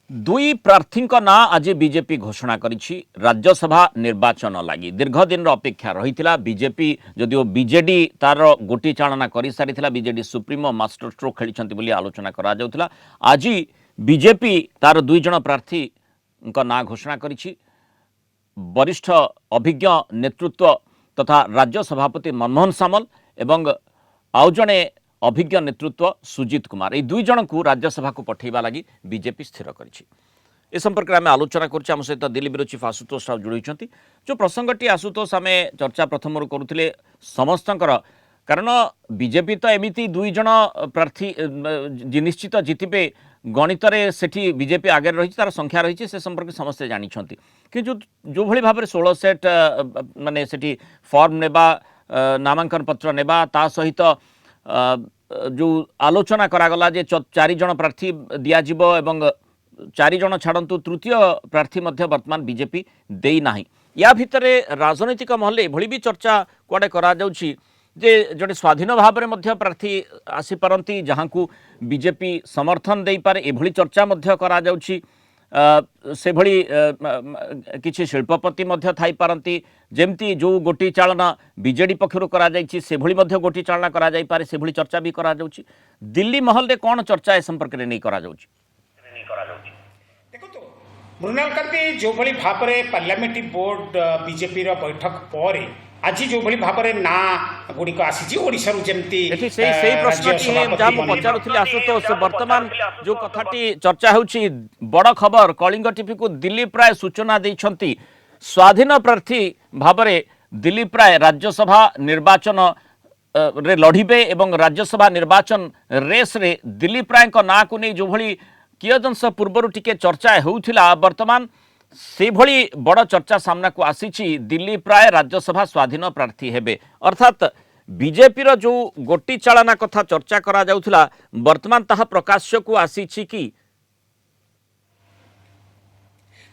दुई प्रार्थी ना आज बीजेपी घोषणा करिछि राज्यसभा निर्वाचन लगी दीर्घ दिन अपेक्षा रही बीजेपी जदिओ बीजेडी तार गोटी चालना कर सारी बीजेडी सुप्रीमो मास्टर स्ट्रोक खेली आलोचना करा आज बीजेपी तार दुई जन प्रार्थी ना घोषणा करिछि वरिष्ठ अभिज्ञ नेतृत्व तथा राज्य सभापति मनमोहन सामल एवं आउ जणे अभिज्ञ नेतृत्व सुजित कुमार ये दुई जन को राज्यसभा को पठेबा लगी बीजेपी स्थिर कर संपर्क में आम आलोचना कर सहित दिल्ली ब्यूरो चीफ आशुतोष राव जोड़ी जो प्रसंगटी आशुतोष आम चर्चा प्रथम करुले समस्त कारण बीजेपी तो एमती दुई जन प्रार्थी निश्चित जितबे गणित से बीजेपी आगे रही तार संख्या रही से संपर्क समस्ते जानते कि जो भली भाव 16 सेट माने सेठी फॉर्म नेबा नामांकन पत्र नेबा ता सहित जो आलोचना करागला जे 4 जन प्रार्थी दियाजिबो एवं 4 जन छाड़ंतु तृतीय प्रार्थी मध्य वर्तमान बीजेपी देई नाही या भितरे राजनैतिक महल एभली भी चर्चा कुआडे करा जाउछि जे जड़े स्वाधीन भाव में मध्य प्रार्थी आसी पारंती जहां को बीजेपी समर्थन दे पारे एभली चर्चा मध्य करा जाउछि से भली किछि शिल्पपति मध्य थाई पारंती जेमती जो गोटी चालना बीजेडी पक्षरु करा जाइछि से भली मध्य गोटी चालना करा जाई पारे से भली चर्चा भी करा जाउछि दिल्ली महल रे कोन चर्चा ए संपर्क रे नहीं करा जाउछि देखो तो मृणाल कांति जो भली भाव में पार्लियामेंट्री बोर्ड बीजेपी रो बैठक पर आज जो भली भाव में ना गुड़िक आसी ओडिशा जमती पचारुले आशुतोष वर्तमान जो कथाटी चर्चा होउछि बड़ खबर कलिंग टीवी को दिल्ली प्राय सूचना देइछंती स्वाधीन प्रार्थी भाव में दिल्ली प्राय राज्यसभा निर्वाचन रे लढ़िबे एवं राज्यसभा निर्वाचन रेस रे दिल्ली प्राय ना को नहीं जो भली कियदंश पूर्वर टिके चर्चा होउथिला वर्तमान से भली बड़ चर्चा सामना को आसी दिल्ली प्राय राज्यसभा स्वाधीन प्रार्थी हेबे अर्थात बीजेपी रो जो गोटी चालना कथा चर्चा करा जाउथला वर्तमान ताहा प्रकाश्य को आसी कि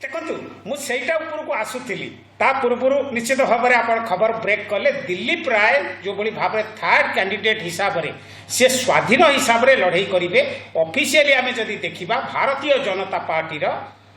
देखु मुझे ऊपर को आसुली ता पूर्व निश्चित भाव में आप खबर ब्रेक कले दिल्ली प्राय जो भली भाव में थर्ड कैंडिडेट हिसाब से से स्वाधीन हिसाब से लड़ाई करेंगे ऑफिशियली आम जदि देखा भारतीय जनता पार्टी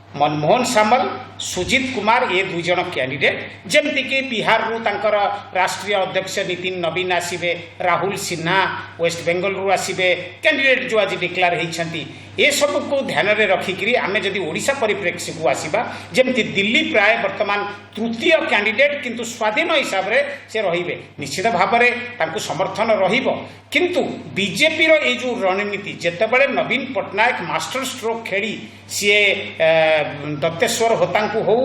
मनमोहन सामल सुजित कुमार ये दुई जन कैंडिडेट जमती कि बिहार रु तांकर राष्ट्रीय अध्यक्ष नितिन नवीन आसवे राहुल सिन्हा वेस्ट बेंगल रु आसवे कैंडिडेट जो आज डिक्लेयर होती ए सब को ध्यान में रखिकी आम जदि ओडिशा परिप्रेक्ष्य को आसवा जमती दिल्ली प्राय वर्तमान तृतीय कैंडिडेट किंतु स्वाधीन हिसाब से रे निश्चित भाव में समर्थन किंतु बीजेपी रो जो रणनीति जितेबाला नवीन पट्टनायक मास्टर स्ट्रोक खेली सी दत्तेश्वर होता हो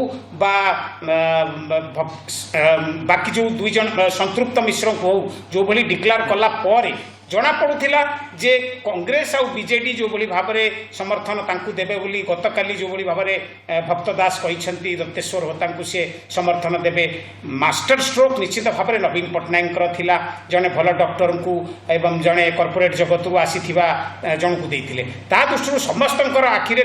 बाकी जो दुई जन संतृप्त मिश्र को हो जो भली डिक्लेयर कला पर जना पड़ूला जे कांग्रेस आउ बीजेडी जो भली भाव में समर्थन तांकु देबे बोली गतकाली जो भली भाव में भक्त दास कहिसंती दत्तेश्वर होता सी समर्थन देबे मास्टर स्ट्रोक निश्चित भाव में नवीन पट्टनायक थिला जने भल डॉक्टर को एवं जने कॉर्पोरेट जगत को आसीथिबा जन को देथिले ता दृष्टि समस्त आखिरे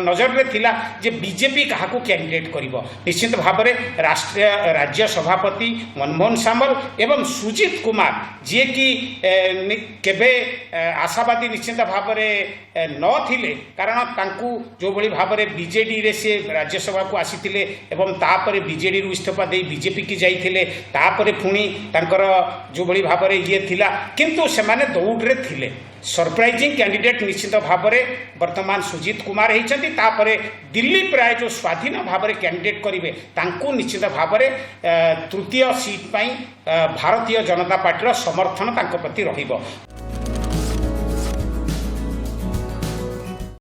नजर में थिला जे बीजेपी काहाकू कैंडिडेट करिवो निश्चित भाव में राष्ट्रीय राज्य सभापति मनमोहन सामल एवं सुजित कुमार जे कि केबे आशावादी निश्चित भाव में नथिले कारण तांकू जो भली भाव में बीजेडी रे से राज्यसभा को आसीथिले एवं तापर बीजेडी रु इस्तीफा दे बीजेपी की जाइथिले तापर पुणी तांकर जो भली भाव में ये थिला किंतु से माने दौड़ रे थिले सरप्राइजिंग कैंडिडेट निश्चित भाव में वर्तमान सुजित कुमार होती तापर दिल्ली प्राय जो स्वाधीन भाव में कैंडिडेट करेंगे तांकू निश्चित भाव में तृतीय सीट पाई भारतीय जनता पार्टी समर्थन तांको प्रति रहिबो।